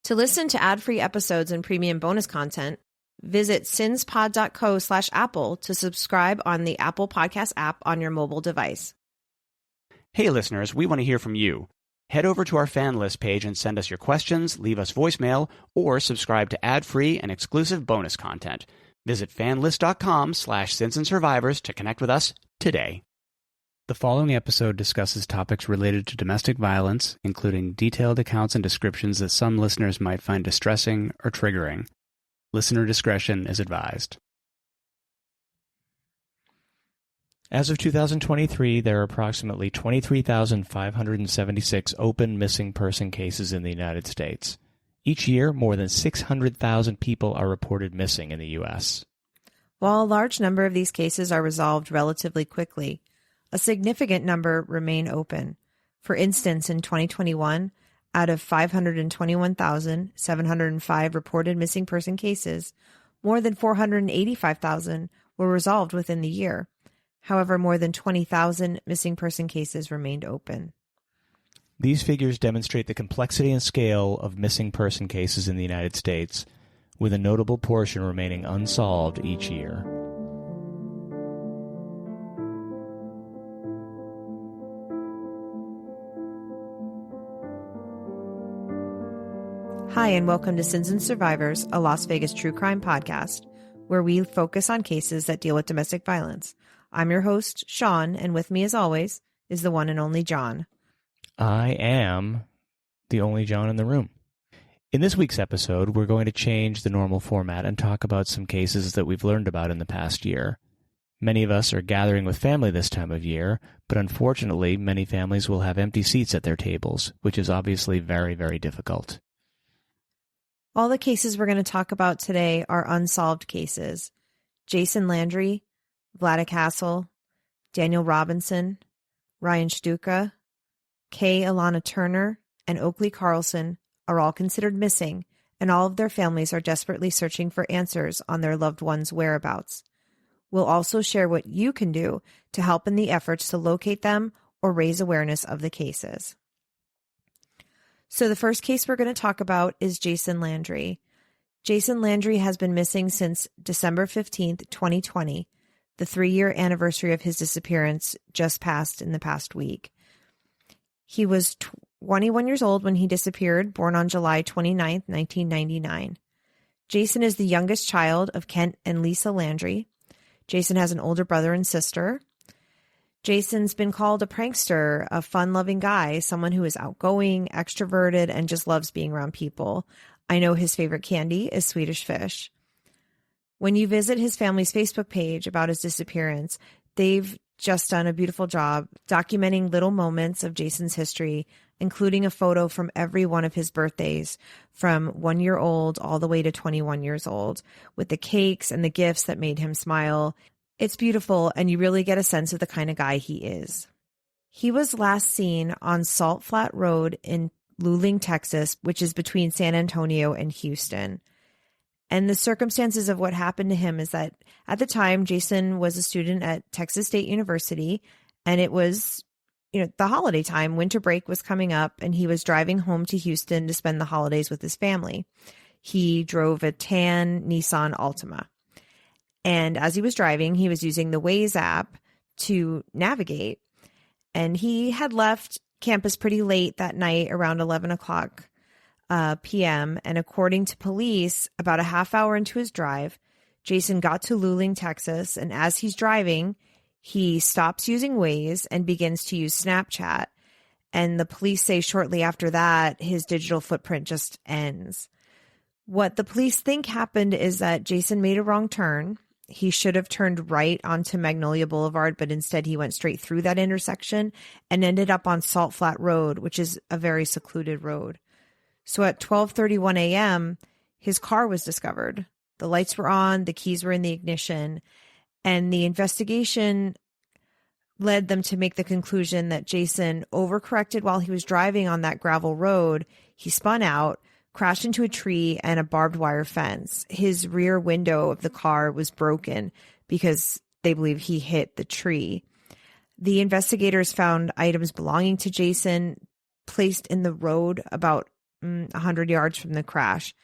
To listen to ad-free episodes and premium bonus content, visit sinspod.co/Apple to subscribe on the Apple Podcast app on your mobile device. Hey listeners, we want to hear from you. Head over to our Fanlist page and send us your questions, leave us voicemail, or subscribe to ad-free and exclusive bonus content. Visit fanlist.com/sinsandsurvivors to connect with us today. The following episode discusses topics related to domestic violence, including detailed accounts and descriptions that some listeners might find distressing or triggering. Listener discretion is advised. As of 2023, there are approximately 23,576 open missing person cases in the United States. Each year, more than 600,000 people are reported missing in the U.S. While a large number of these cases are resolved relatively quickly, a significant number remain open. For instance, in 2021, out of 521,705 reported missing person cases, more than 485,000 were resolved within the year. However, more than 20,000 missing person cases remained open. These figures demonstrate the complexity and scale of missing person cases in the United States, with a notable portion remaining unsolved each year. Hi, and welcome to Sins and Survivors, a Las Vegas true crime podcast, where we focus on cases that deal with domestic violence. I'm your host, Shaun, and with me, as always, is the one and only John. I am the only John in the room. In this week's episode, we're going to change the normal format and talk about some cases that we've learned about in the past year. Many of us are gathering with family this time of year, but unfortunately, many families will have empty seats at their tables, which is obviously very, very difficult. All the cases we're going to talk about today are unsolved cases. Jason Landry, Vladek Hasel, Daniel Robinson, Ryan Shtuka, Kay-Alana Turner, and Oakley Carlson are all considered missing, and all of their families are desperately searching for answers on their loved ones' whereabouts. We'll also share what you can do to help in the efforts to locate them or raise awareness of the cases. So the first case we're going to talk about is Jason Landry. Jason Landry has been missing since December 15th, 2020. The 3-year anniversary of his disappearance just passed in the past week. He was 21 years old when he disappeared, born on July 29th, 1999. Jason is the youngest child of Kent and Lisa Landry. Jason has an older brother and sister. Jason's been called a prankster, a fun-loving guy, someone who is outgoing, extroverted, and just loves being around people. I know his favorite candy is Swedish Fish. When you visit his family's Facebook page about his disappearance, they've just done a beautiful job documenting little moments of Jason's history, including a photo from every one of his birthdays, from 1 year old all the way to 21 years old, with the cakes and the gifts that made him smile. It's beautiful, and you really get a sense of the kind of guy he is. He was last seen on Salt Flat Road in Luling, Texas, which is between San Antonio and Houston. And the circumstances of what happened to him is that at the time, Jason was a student at Texas State University, and it was, the holiday time. Winter break was coming up, and he was driving home to Houston to spend the holidays with his family. He drove a tan Nissan Altima. And as he was driving, he was using the Waze app to navigate. And he had left campus pretty late that night, around 11 o'clock p.m. And according to police, about a half hour into his drive, Jason got to Luling, Texas. And as he's driving, he stops using Waze and begins to use Snapchat. And the police say shortly after that, his digital footprint just ends. What the police think happened is that Jason made a wrong turn. He should have turned right onto Magnolia Boulevard, but instead he went straight through that intersection and ended up on Salt Flat Road, which is a very secluded road. So at 12:31 a.m., his car was discovered. The lights were on, the keys were in the ignition, and the investigation led them to make the conclusion that Jason overcorrected while he was driving on that gravel road. He spun out, crashed into a tree and a barbed wire fence. His rear window of the car was broken because they believe he hit the tree. The investigators found items belonging to Jason placed in the road about 100 yards from the crash.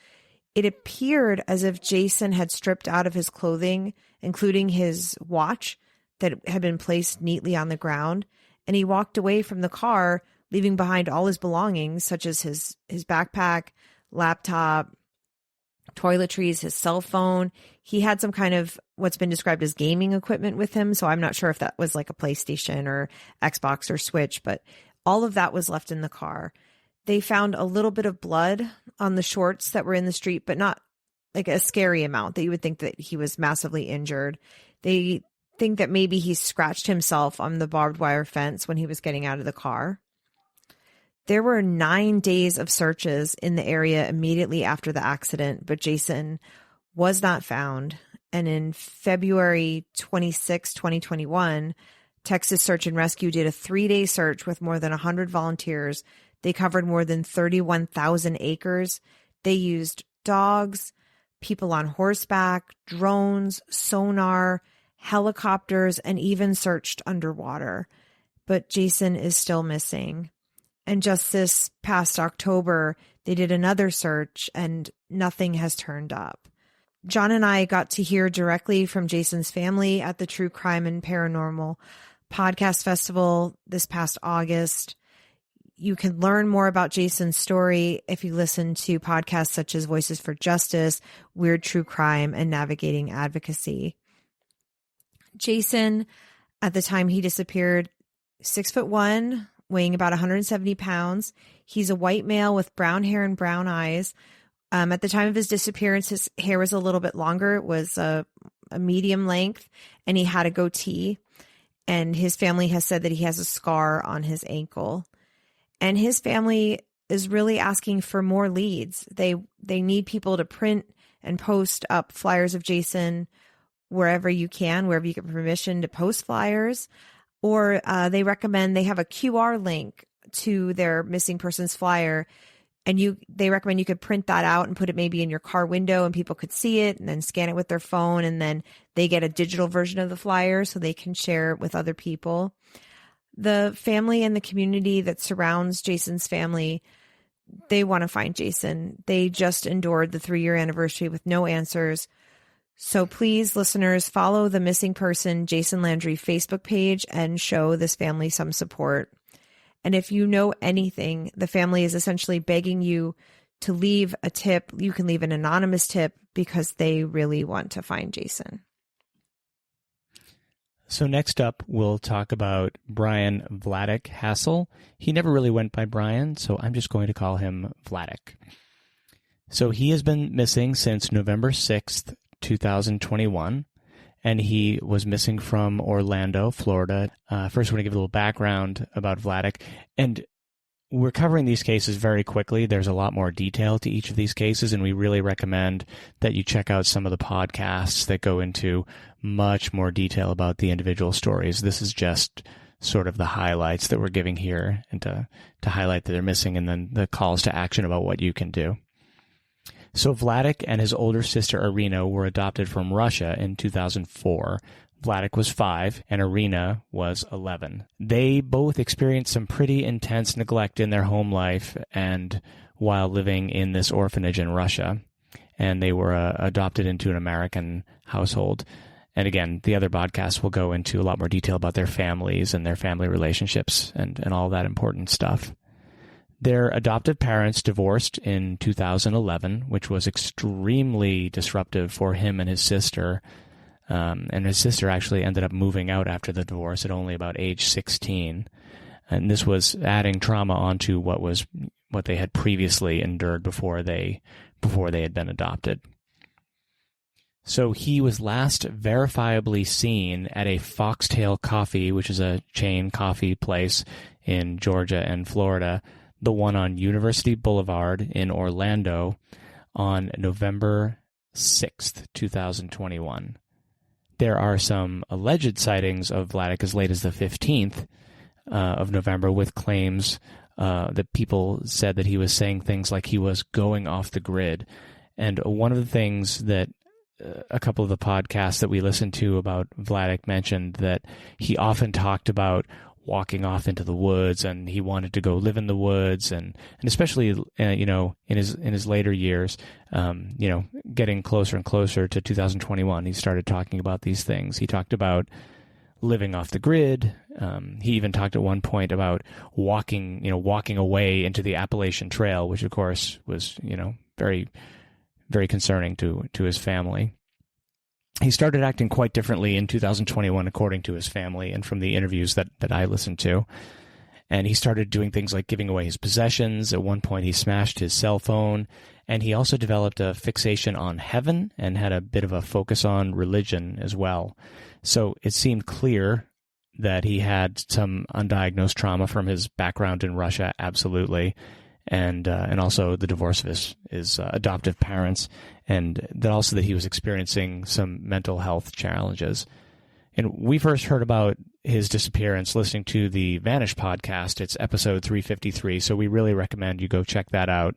It appeared as if Jason had stripped out of his clothing, including his watch that had been placed neatly on the ground, and he walked away from the car, leaving behind all his belongings, such as his backpack, laptop, toiletries, his cell phone. He had some kind of what's been described as gaming equipment with him, so I'm not sure if that was like a PlayStation or Xbox or Switch, but all of that was left in the car. They found a little bit of blood on the shorts that were in the street, but not like a scary amount that you would think that he was massively injured. They think that maybe he scratched himself on the barbed wire fence when he was getting out of the car. There were 9 days of searches in the area immediately after the accident, but Jason was not found. And in February 26, 2021, Texas Search and Rescue did a 3-day search with more than 100 volunteers. They covered more than 31,000 acres. They used dogs, people on horseback, drones, sonar, helicopters, and even searched underwater. But Jason is still missing. And just this past October, they did another search and nothing has turned up. John and I got to hear directly from Jason's family at the True Crime and Paranormal Podcast Festival this past August. You can learn more about Jason's story if you listen to podcasts such as Voices for Justice, Weird True Crime, and Navigating Advocacy. Jason, at the time he disappeared, 6'1", weighing about 170 pounds. He's a white male with brown hair and brown eyes. At the time of his disappearance, his hair was a little bit longer. It was a medium length, and he had a goatee. And his family has said that he has a scar on his ankle. And his family is really asking for more leads. They need people to print and post up flyers of Jason wherever you get permission to post flyers. Or they recommend they have a QR link to their missing persons flyer. And they recommend you could print that out and put it maybe in your car window and people could see it and then scan it with their phone. And then they get a digital version of the flyer so they can share it with other people. The family and the community that surrounds Jason's family, they want to find Jason. They just endured the 3-year anniversary with no answers. So please, listeners, follow the Missing Person Jason Landry Facebook page and show this family some support. And if you know anything, the family is essentially begging you to leave a tip. You can leave an anonymous tip because they really want to find Jason. So next up, we'll talk about Brian Vladek Hasel. He never really went by Brian, so I'm just going to call him Vladek. So he has been missing since November 6th, 2021, and he was missing from Orlando, Florida. First, I want to give a little background about Vladek. And we're covering these cases very quickly. There's a lot more detail to each of these cases, and we really recommend that you check out some of the podcasts that go into much more detail about the individual stories. This is just sort of the highlights that we're giving here, and to highlight that they're missing, and then the calls to action about what you can do. So Vladek and his older sister Irina were adopted from Russia in 2004. Vladek was 5 and Irina was 11. They both experienced some pretty intense neglect in their home life and while living in this orphanage in Russia. And they were adopted into an American household. And again, the other podcasts will go into a lot more detail about their families and their family relationships and all that important stuff. Their adoptive parents divorced in 2011, which was extremely disruptive for him and his sister. And his sister actually ended up moving out after the divorce at only about age 16. And this was adding trauma onto what they had previously endured before they had been adopted. So he was last verifiably seen at a Foxtail Coffee, which is a chain coffee place in Georgia and Florida, the one on University Boulevard in Orlando, on November 6th, 2021. There are some alleged sightings of Vladek as late as the 15th of November, with claims that people said that he was saying things like he was going off the grid. And one of the things that a couple of the podcasts that we listened to about Vladek mentioned, that he often talked about walking off into the woods, and he wanted to go live in the woods, and especially in his later years, getting closer and closer to 2021, he started talking about these things. He talked about living off the grid. He even talked at one point about walking away into the Appalachian Trail, which of course was very, very concerning to his family. He started acting quite differently in 2021, according to his family and from the interviews that I listened to. And he started doing things like giving away his possessions. At one point, he smashed his cell phone. And he also developed a fixation on heaven and had a bit of a focus on religion as well. So it seemed clear that he had some undiagnosed trauma from his background in Russia, absolutely. And also the divorce of his adoptive parents, and that he was experiencing some mental health challenges. And we first heard about his disappearance listening to the Vanish podcast. It's episode 353, so we really recommend you go check that out.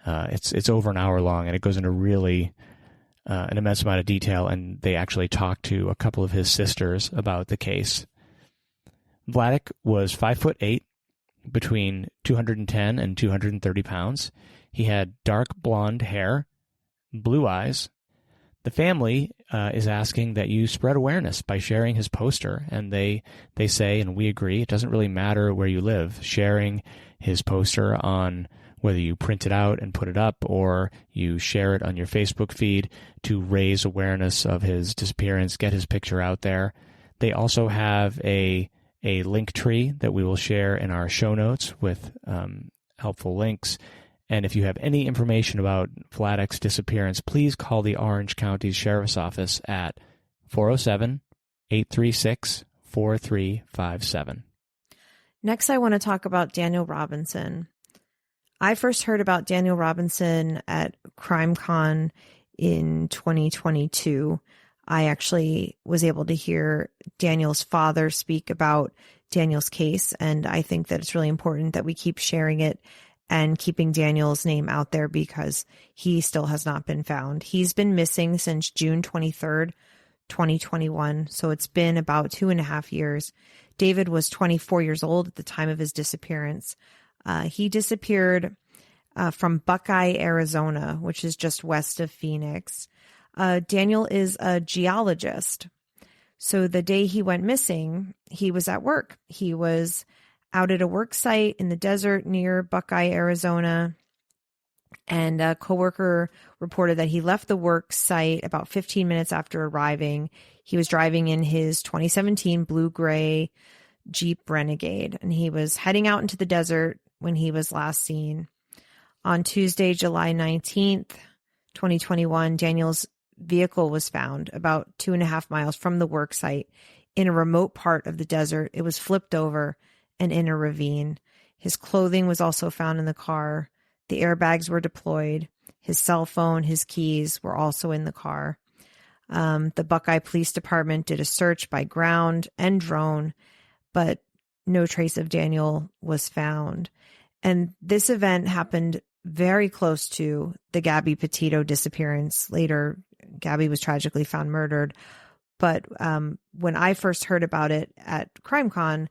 It's over an hour long, and it goes into really an immense amount of detail, and they actually talk to a couple of his sisters about the case. Vladek was 5'8", between 210 and 230 pounds. He had dark blonde hair, blue eyes. The family is asking that you spread awareness by sharing his poster, and they say, and we agree, it doesn't really matter where you live. Sharing his poster on whether you print it out and put it up or you share it on your Facebook feed to raise awareness of his disappearance, get his picture out there. They also have a link tree that we will share in our show notes with helpful links. And if you have any information about Vladek's disappearance, please call the Orange County Sheriff's Office at 407-836-4357. Next, I want to talk about Daniel Robinson. I first heard about Daniel Robinson at CrimeCon in 2022. I actually was able to hear Daniel's father speak about Daniel's case, and I think that it's really important that we keep sharing it and keeping Daniel's name out there because he still has not been found. He's been missing since June 23rd, 2021, so it's been about 2.5 years. David was 24 years old at the time of his disappearance. He disappeared from Buckeye, Arizona, which is just west of Phoenix. Daniel is a geologist. So the day he went missing, he was at work. He was out at a work site in the desert near Buckeye, Arizona. And a coworker reported that he left the work site about 15 minutes after arriving. He was driving in his 2017 blue-gray Jeep Renegade, and he was heading out into the desert when he was last seen. On Tuesday, July 19th, 2021, Daniel's vehicle was found about 2.5 miles from the work site in a remote part of the desert. It was flipped over and in a ravine. His clothing was also found in the car. The airbags were deployed. His cell phone, his keys were also in the car. The Buckeye Police Department did a search by ground and drone, but no trace of Daniel was found. And this event happened very close to the Gabby Petito disappearance. Later, Gabby was tragically found murdered. But when I first heard about it at CrimeCon,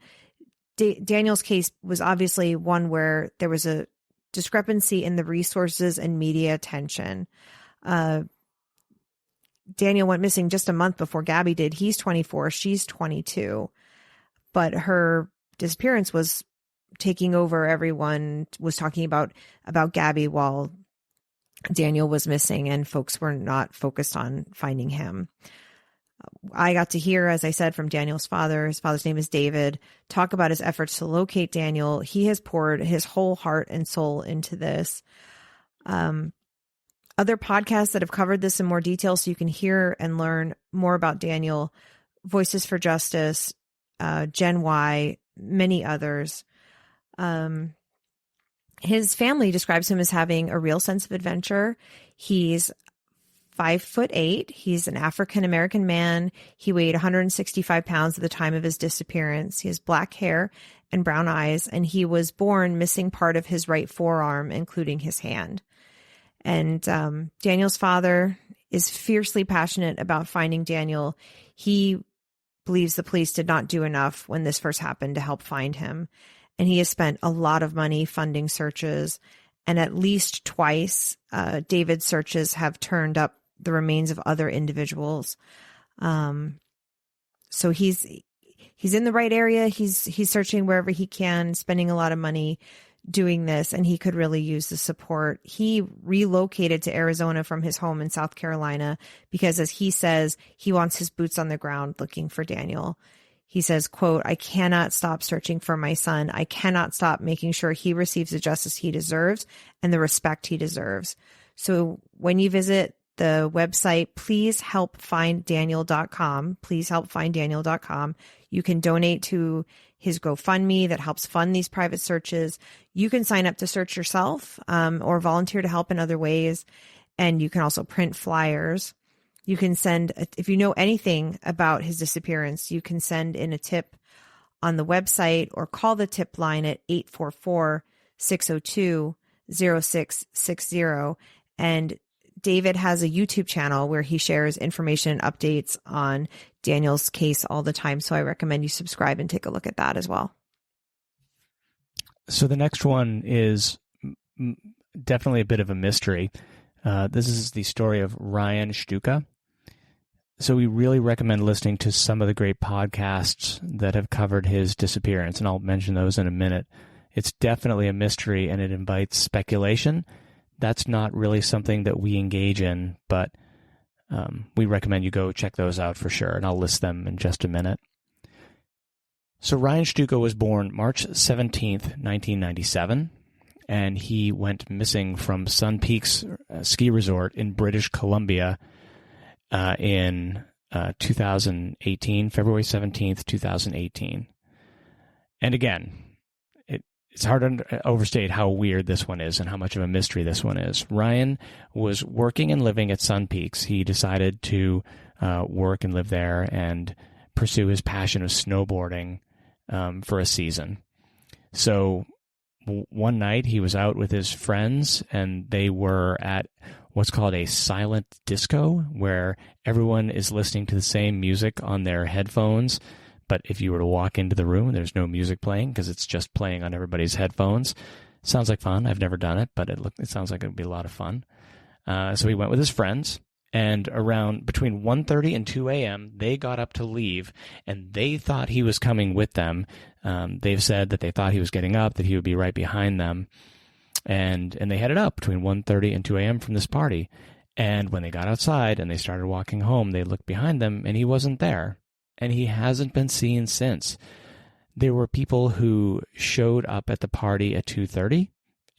Daniel's case was obviously one where there was a discrepancy in the resources and media attention. Daniel went missing just a month before Gabby did. He's 24, she's 22. But her disappearance was taking over. Everyone was talking about Gabby while Daniel was missing, and folks were not focused on finding him. I got to hear, as I said, from Daniel's father. His father's name is David. Talk about his efforts to locate Daniel. He has poured his whole heart and soul into this. Other podcasts that have covered this in more detail, so you can hear and learn more about Daniel: Voices for Justice, Gen Y, many others. His family describes him as having a real sense of adventure. He's 5'8". He's an African-American man. He weighed 165 pounds at the time of his disappearance. He has black hair and brown eyes, and he was born missing part of his right forearm, including his hand. And Daniel's father is fiercely passionate about finding Daniel. He believes the police did not do enough when this first happened to help find him. And he has spent a lot of money funding searches. And at least twice, David's searches have turned up the remains of other individuals. So he's in the right area. He's searching wherever he can, spending a lot of money doing this, and he could really use the support. He relocated to Arizona from his home in South Carolina because, as he says, he wants his boots on the ground looking for Daniel. He says, quote, "I cannot stop searching for my son. I cannot stop making sure he receives the justice he deserves and the respect he deserves." So when you visit the website, pleasehelpfinddaniel.com, pleasehelpfinddaniel.com, you can donate to his GoFundMe that helps fund these private searches. You can sign up to search yourself or volunteer to help in other ways. And you can also print flyers. You can send, if you know anything about his disappearance, you can send in a tip on the website or call the tip line at 844-602-0660. And David has a YouTube channel where he shares information and updates on Daniel's case all the time. So I recommend you subscribe and take a look at that as well. So the next one is definitely a bit of a mystery. This is the story of Ryan Shtuka. So we really recommend listening to some of the great podcasts that have covered his disappearance, and I'll mention those in a minute. It's definitely a mystery, and it invites speculation. That's not really something that we engage in, but we recommend you go check those out for sure, and I'll list them in just a minute. So Ryan Shtuka was born March 17th, 1997, and he went missing from Sun Peaks Ski Resort in British Columbia in 2018, February 17th, 2018. And again, it's hard to overstate how weird this one is and how much of a mystery this one is. Ryan was working and living at Sun Peaks. He decided to work and live there and pursue his passion of snowboarding for a season. So one night he was out with his friends, and they were at what's called a silent disco, where everyone is listening to the same music on their headphones. But if you were to walk into the room, there's no music playing because it's just playing on everybody's headphones. Sounds like fun. I've never done it, but it sounds like it would be a lot of fun. So he went with his friends, and around between 1:30 and 2 a.m., they got up to leave, and they thought he was coming with them. They've said that they thought he was getting up, that he would be right behind them. And they headed up between 1:30 and 2 a.m. from this party. And when they got outside and they started walking home, they looked behind them, and he wasn't there. And he hasn't been seen since. There were people who showed up at the party at 2:30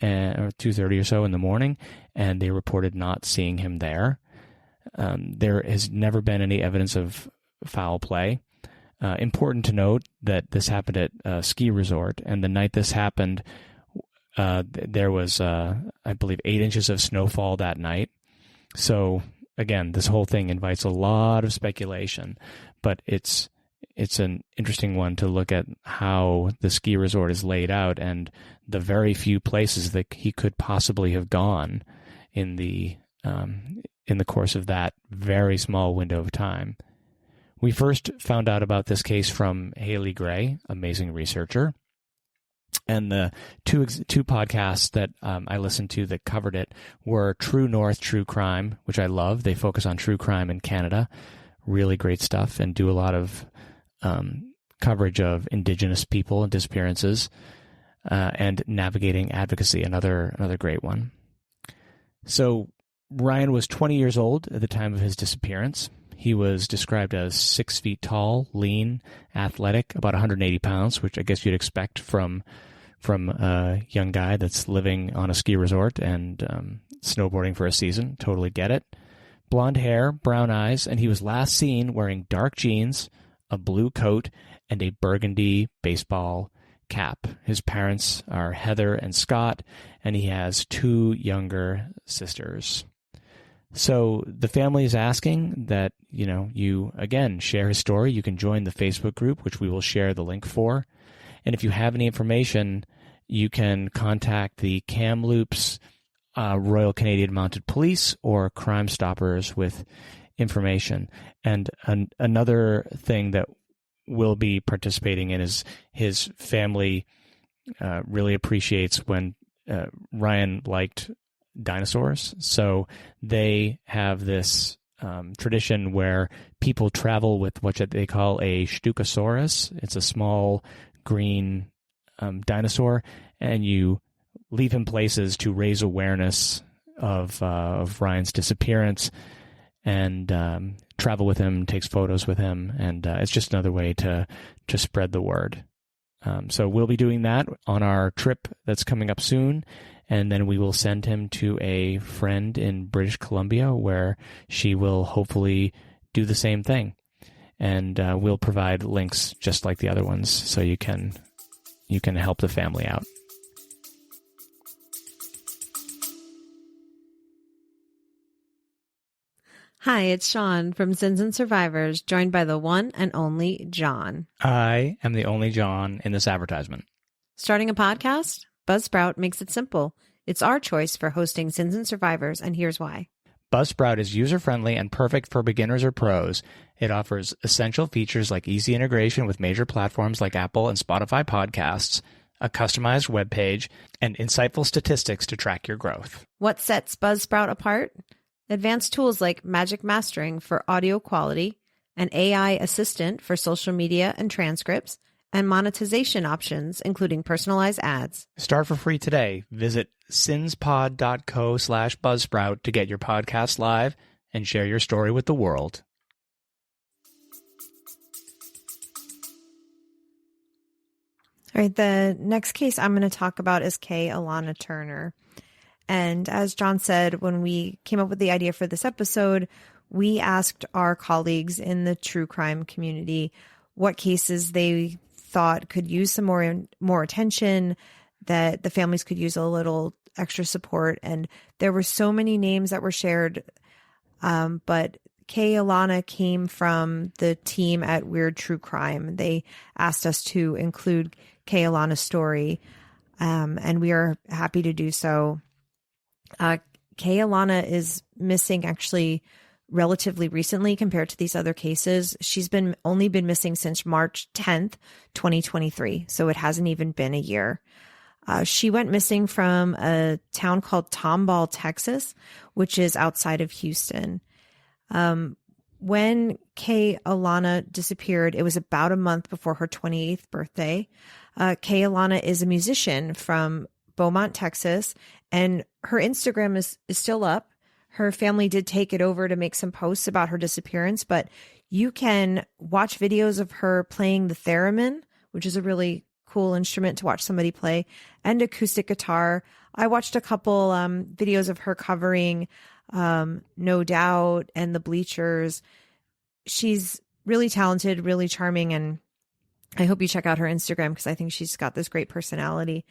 or 2:30 or so in the morning, and they reported not seeing him there. There has never been any evidence of foul play. Important to note that this happened at a ski resort, and the night this happened, there was, I believe, 8 inches of snowfall that night. So again, this whole thing invites a lot of speculation, but it's an interesting one to look at how the ski resort is laid out and the very few places that he could possibly have gone in the course of that very small window of time. We first found out about this case from Haley Gray, amazing researcher. And the two podcasts that I listened to that covered it were True North, True Crime, which I love. They focus on true crime in Canada. Really great stuff, and do a lot of coverage of Indigenous people and disappearances, and Navigating Advocacy, another great one. So Ryan was 20 years old at the time of his disappearance. He was described as 6 feet tall, lean, athletic, about 180 pounds, which I guess you'd expect from a young guy that's living on a ski resort and snowboarding for a season. Totally get it. Blonde hair, brown eyes, and he was last seen wearing dark jeans, a blue coat, and a burgundy baseball cap. His parents are Heather and Scott, and he has 2 younger sisters. So the family is asking that, you, again, share his story. You can join the Facebook group, which we will share the link for. And if you have any information, you can contact the Kamloops Royal Canadian Mounted Police or Crime Stoppers with information. And another thing that will be participating in. His family really appreciates when Ryan liked dinosaurs. So they have this tradition where people travel with what they call a Shtukasaurus. It's a small green dinosaur, and you leave him places to raise awareness of Ryan's disappearance, and travel with him, takes photos with him, and it's just another way to spread the word. So we'll be doing that on our trip that's coming up soon, and then we will send him to a friend in British Columbia where she will hopefully do the same thing. And we'll provide links just like the other ones so you can help the family out. Hi, it's Shaun from Sins and Survivors, joined by the one and only John. I am the only John in this advertisement. Starting a podcast? Buzzsprout makes it simple. It's our choice for hosting Sins and Survivors, and here's why. Buzzsprout is user-friendly and perfect for beginners or pros. It offers essential features like easy integration with major platforms like Apple and Spotify podcasts, a customized web page, and insightful statistics to track your growth. What sets Buzzsprout apart? Advanced tools like Magic Mastering for audio quality, an AI assistant for social media and transcripts, and monetization options, including personalized ads. Start for free today. Visit sinspod.co/Buzzsprout to get your podcast live and share your story with the world. All right, the next case I'm going to talk about is Kay-Alana Turner. And as John said, when we came up with the idea for this episode, we asked our colleagues in the true crime community what cases they thought could use some more attention, that the families could use a little extra support. And there were so many names that were shared, but Kay-Alana came from the team at Weird True Crime. They asked us to include Kay-Alana's story, and we are happy to do so. Kay-Alana is missing actually relatively recently compared to these other cases. She's only been missing since March 10th, 2023. So it hasn't even been a year. She went missing from a town called Tomball, Texas, which is outside of Houston. When Kay-Alana disappeared, it was about a month before her 28th birthday. Kay-Alana is a musician from Beaumont, Texas, and her Instagram is still up. Her family did take it over to make some posts about her disappearance, but you can watch videos of her playing the theremin, which is a really cool instrument to watch somebody play, and acoustic guitar. I watched a couple videos of her covering No Doubt and the Bleachers. She's really talented, really charming, and I hope you check out her Instagram because I think she's got this great personality.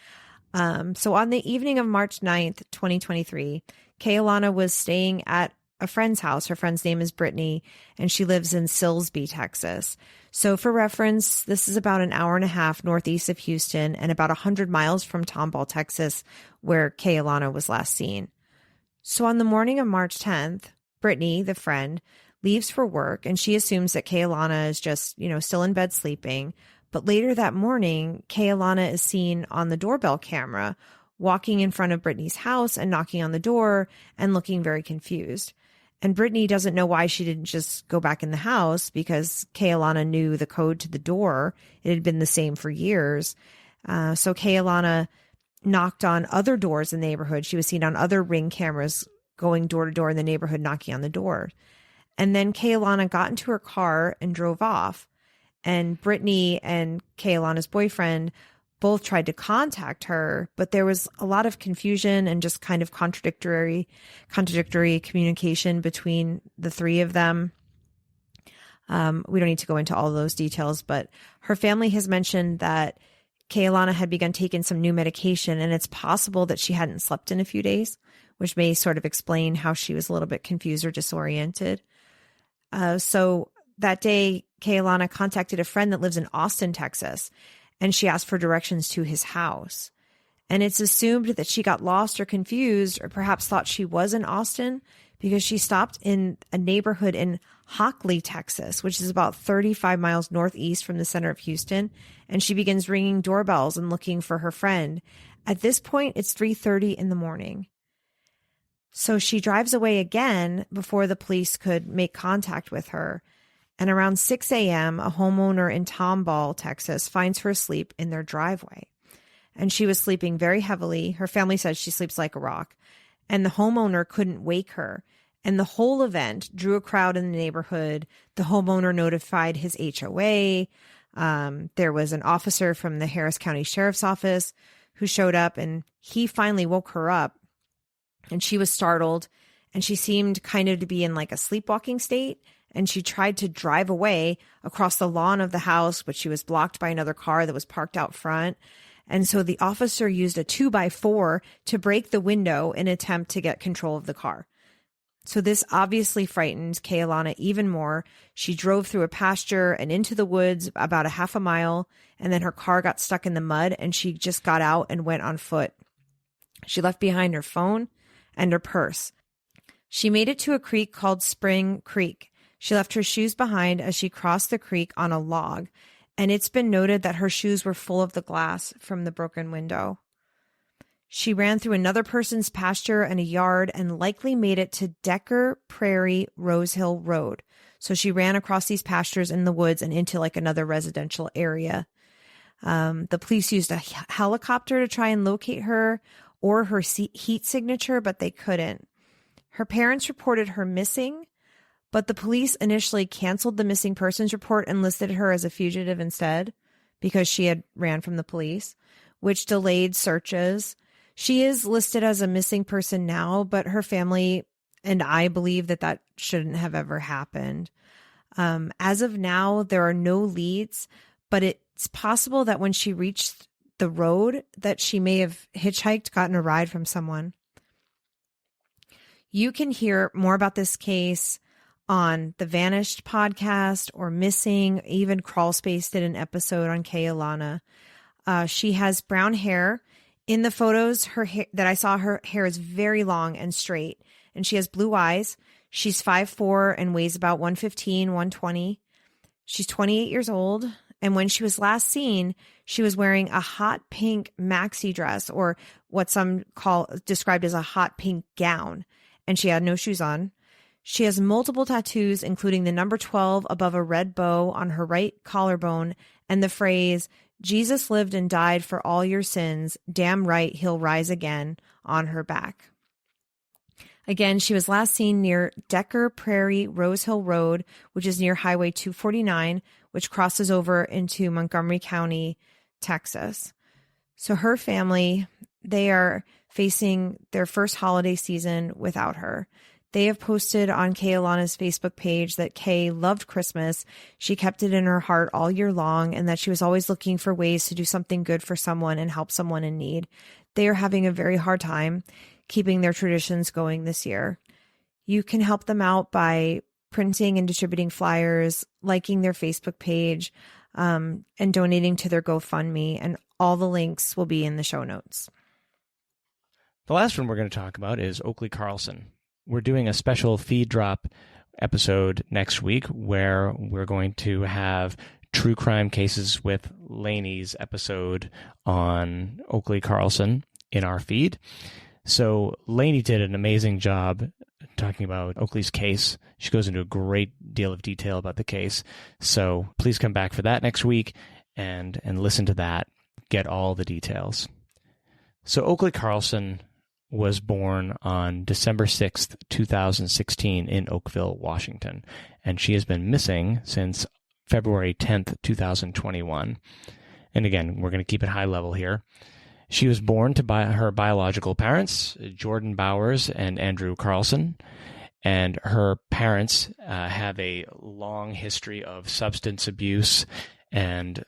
So on the evening of March 9th, 2023, Kay-Alana was staying at a friend's house. Her friend's name is Brittany, and she lives in Silsbee, Texas. So for reference, this is about an hour and a half northeast of Houston and about 100 miles from Tomball, Texas, where Kay-Alana was last seen. So on the morning of March 10th, Brittany, the friend, leaves for work, and she assumes that Kay-Alana is just, still in bed sleeping. But later that morning, Kay-Alana is seen on the doorbell camera walking in front of Brittany's house and knocking on the door and looking very confused. And Brittany doesn't know why she didn't just go back in the house because Kay-Alana knew the code to the door. It had been the same for years. So Kay-Alana knocked on other doors in the neighborhood. She was seen on other Ring cameras going door to door in the neighborhood, knocking on the door. And then Kay-Alana got into her car and drove off. And Brittany and Kay-Alana's boyfriend both tried to contact her, but there was a lot of confusion and just kind of contradictory communication between the three of them. We don't need to go into all those details, but her family has mentioned that Kay-Alana had begun taking some new medication, and it's possible that she hadn't slept in a few days, which may sort of explain how she was a little bit confused or disoriented. So that day, Kay-Alana contacted a friend that lives in Austin, Texas, and she asked for directions to his house. And it's assumed that she got lost or confused or perhaps thought she was in Austin because she stopped in a neighborhood in Oakley, Texas, which is about 35 miles northeast from the center of Houston. And she begins ringing doorbells and looking for her friend. At this point, it's 3:30 in the morning. So she drives away again before the police could make contact with her. And around 6 a.m., a homeowner in Tomball, Texas, finds her asleep in their driveway. And she was sleeping very heavily. Her family says she sleeps like a rock. And the homeowner couldn't wake her. And the whole event drew a crowd in the neighborhood. The homeowner notified his HOA. There was an officer from the Harris County Sheriff's Office who showed up, and he finally woke her up. And she was startled, and she seemed kind of to be in like a sleepwalking state. And she tried to drive away across the lawn of the house, but she was blocked by another car that was parked out front. And so the officer used a 2x4 to break the window in an attempt to get control of the car. So this obviously frightened Kay-Alana even more. She drove through a pasture and into the woods about a half a mile, and then her car got stuck in the mud, and she just got out and went on foot. She left behind her phone and her purse. She made it to a creek called Spring Creek. She left her shoes behind as she crossed the creek on a log, and it's been noted that her shoes were full of the glass from the broken window. She ran through another person's pasture and a yard and likely made it to Decker Prairie Rose Hill Road. So she ran across these pastures in the woods and into like another residential area. The police used a helicopter to try and locate her or her heat signature, but they couldn't. Her parents reported her missing, but the police initially canceled the missing persons report and listed her as a fugitive instead because she had ran from the police, which delayed searches. She is listed as a missing person now, but her family and I believe that that shouldn't have ever happened. As of now, there are no leads, but it's possible that when she reached the road that she may have hitchhiked, gotten a ride from someone. You can hear more about this case on the Vanished podcast or Missing. Even Crawlspace did an episode on Kay-Alana. She has brown hair. In the photos her hair, that I saw, her hair is very long and straight, and she has blue eyes. She's 5'4" and weighs about 115, 120. She's 28 years old, and when she was last seen, she was wearing a hot pink maxi dress, or what some described as a hot pink gown, and she had no shoes on. She has multiple tattoos, including the number 12 above a red bow on her right collarbone and the phrase, "Jesus lived and died for all your sins. Damn right, he'll rise again," on her back. Again, she was last seen near Decker Prairie Rose Hill Road, which is near Highway 249, which crosses over into Montgomery County, Texas. So her family, they are facing their first holiday season without her. They have posted on Kay-Alana's Facebook page that Kay loved Christmas. She kept it in her heart all year long, and that she was always looking for ways to do something good for someone and help someone in need. They are having a very hard time keeping their traditions going this year. You can help them out by printing and distributing flyers, liking their Facebook page, and donating to their GoFundMe. And all the links will be in the show notes. The last one we're going to talk about is Oakley Carlson. We're doing a special feed drop episode next week where we're going to have True Crime Cases with Lainey's episode on Oakley Carlson in our feed. So Lainey did an amazing job talking about Oakley's case. She goes into a great deal of detail about the case. So please come back for that next week and listen to that. Get all the details. So Oakley Carlson was born on December 6th, 2016 in Oakville, Washington, and she has been missing since February 10th, 2021. And again, we're going to keep it high level here. She was born to her biological parents, Jordan Bowers and Andrew Carlson, and her parents have a long history of substance abuse, and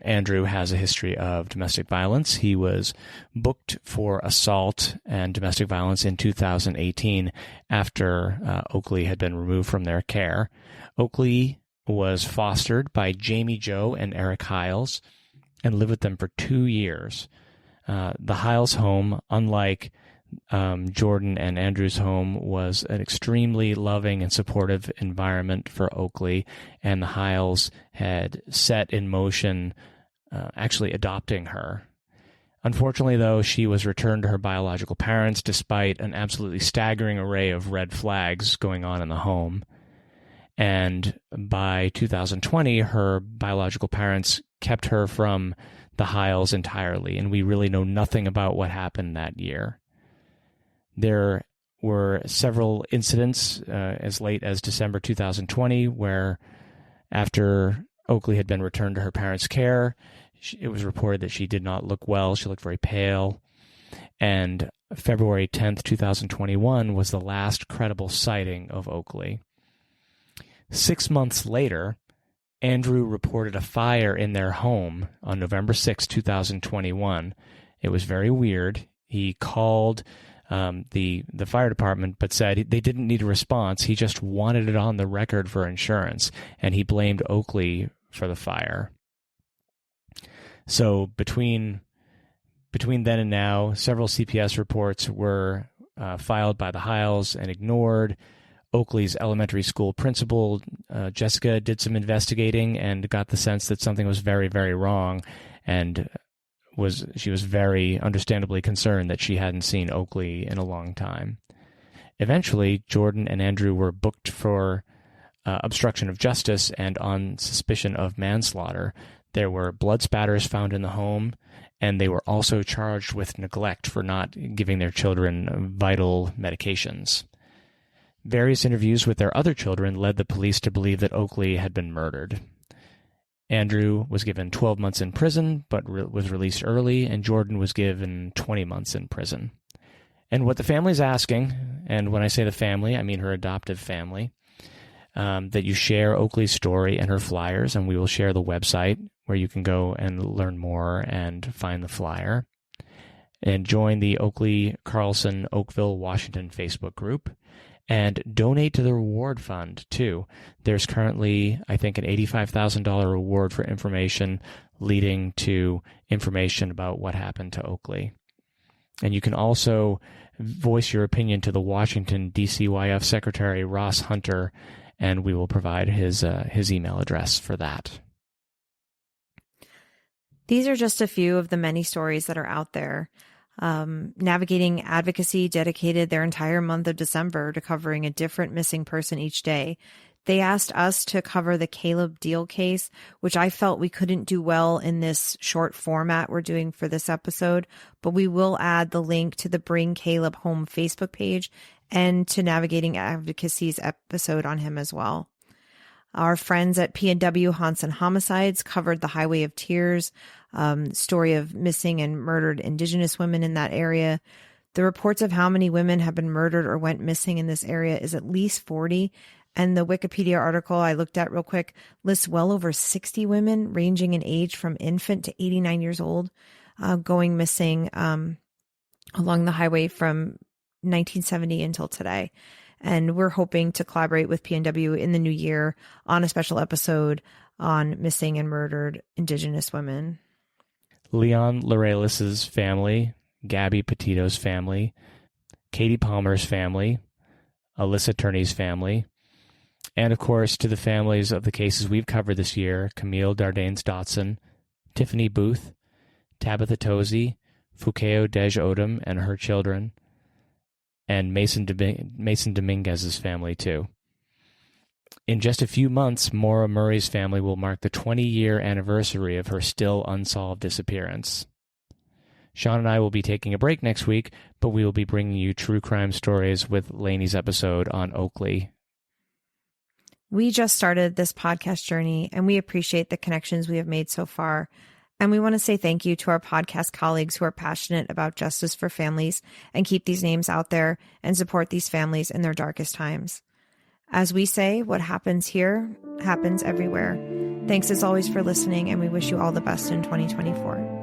Andrew has a history of domestic violence. He was booked for assault and domestic violence in 2018 after Oakley had been removed from their care. Oakley was fostered by Jamie Joe and Eric Hiles and lived with them for 2 years. The Hiles home, unlike Jordan and Andrew's home, was an extremely loving and supportive environment for Oakley, and the Hiles had set in motion actually adopting her. Unfortunately, though, she was returned to her biological parents despite an absolutely staggering array of red flags going on in the home. And by 2020, her biological parents kept her from the Hiles entirely, and we really know nothing about what happened that year. There were several incidents as late as December 2020 where, after Oakley had been returned to her parents' care, it was reported that she did not look well. She looked very pale. And February 10th, 2021 was the last credible sighting of Oakley. 6 months later, Andrew reported a fire in their home on November 6, 2021. It was very weird. He called the fire department, but said they didn't need a response. He just wanted it on the record for insurance, and he blamed Oakley for the fire. So between then and now, several CPS reports were filed by the Hiles and ignored. Oakley's elementary school principal, Jessica, did some investigating and got the sense that something was very, very wrong, and she was very understandably concerned that she hadn't seen Oakley in a long time. Eventually, Jordan and Andrew were booked for obstruction of justice and on suspicion of manslaughter. There were blood spatters found in the home, and they were also charged with neglect for not giving their children vital medications. Various interviews with their other children led the police to believe that Oakley had been murdered. Andrew was given 12 months in prison, but was released early, and Jordan was given 20 months in prison. And what the family's asking, and when I say the family, I mean her adoptive family, that you share Oakley's story and her flyers, and we will share the website where you can go and learn more and find the flyer. And join the Oakley Carlson Oakville, Washington Facebook group. And donate to the reward fund, too. There's currently, I think, an $85,000 reward for information leading to information about what happened to Oakley. And you can also voice your opinion to the Washington DCYF Secretary, Ross Hunter, and we will provide his email address for that. These are just a few of the many stories that are out there. Navigating Advocacy dedicated their entire month of December to covering a different missing person each day. They asked us to cover the Caleb Deal case, which I felt we couldn't do well in this short format we're doing for this episode, but we will add the link to the Bring Caleb Home Facebook page and to Navigating Advocacy's episode on him as well. Our friends at P&W Haunts and Homicides covered the Highway of Tears, story of missing and murdered Indigenous women in that area. The reports of how many women have been murdered or went missing in this area is at least 40. And the Wikipedia article I looked at real quick lists well over 60 women ranging in age from infant to 89 years old going missing along the highway from 1970 until today. And we're hoping to collaborate with P&W in the new year on a special episode on missing and murdered Indigenous women. Leon Lorelis' family, Gabby Petito's family, Katie Palmer's family, Alyssa Turney's family, and of course to the families of the cases we've covered this year, Camille Dardanes-Dotson, Tiffany Booth, Tabitha Tozy, Fukeo Dej Odom and her children, and Mason Dominguez's family, too. In just a few months, Maura Murray's family will mark the 20-year anniversary of her still unsolved disappearance. Shaun and I will be taking a break next week, but we will be bringing you true crime stories with Lainey's episode on Oakley. We just started this podcast journey, and we appreciate the connections we have made so far. And we want to say thank you to our podcast colleagues who are passionate about justice for families and keep these names out there and support these families in their darkest times. As we say, what happens here happens everywhere. Thanks as always for listening, and we wish you all the best in 2024.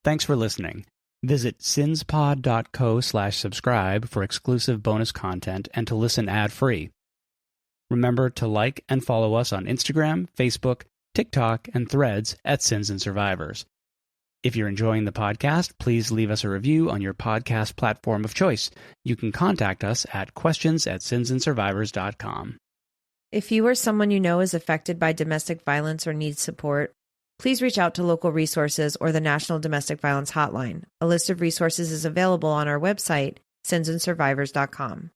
Thanks for listening. Visit sinspod.co/subscribe for exclusive bonus content and to listen ad-free. Remember to like and follow us on Instagram, Facebook, TikTok, and Threads at Sins and Survivors. If you're enjoying the podcast, please leave us a review on your podcast platform of choice. You can contact us at questions@sinsandsurvivors.com. If you or someone you know is affected by domestic violence or needs support, please reach out to local resources or the National Domestic Violence Hotline. A list of resources is available on our website, sinsandsurvivors.com.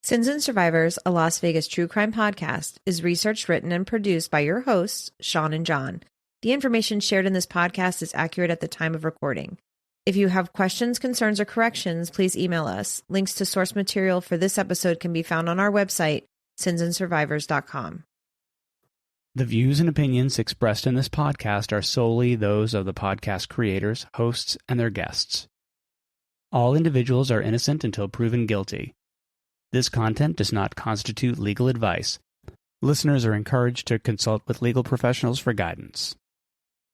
Sins and Survivors, a Las Vegas true crime podcast, is researched, written, and produced by your hosts, Shaun and John. The information shared in this podcast is accurate at the time of recording. If you have questions, concerns, or corrections, please email us. Links to source material for this episode can be found on our website, sinsandsurvivors.com. The views and opinions expressed in this podcast are solely those of the podcast creators, hosts, and their guests. All individuals are innocent until proven guilty. This content does not constitute legal advice. Listeners are encouraged to consult with legal professionals for guidance.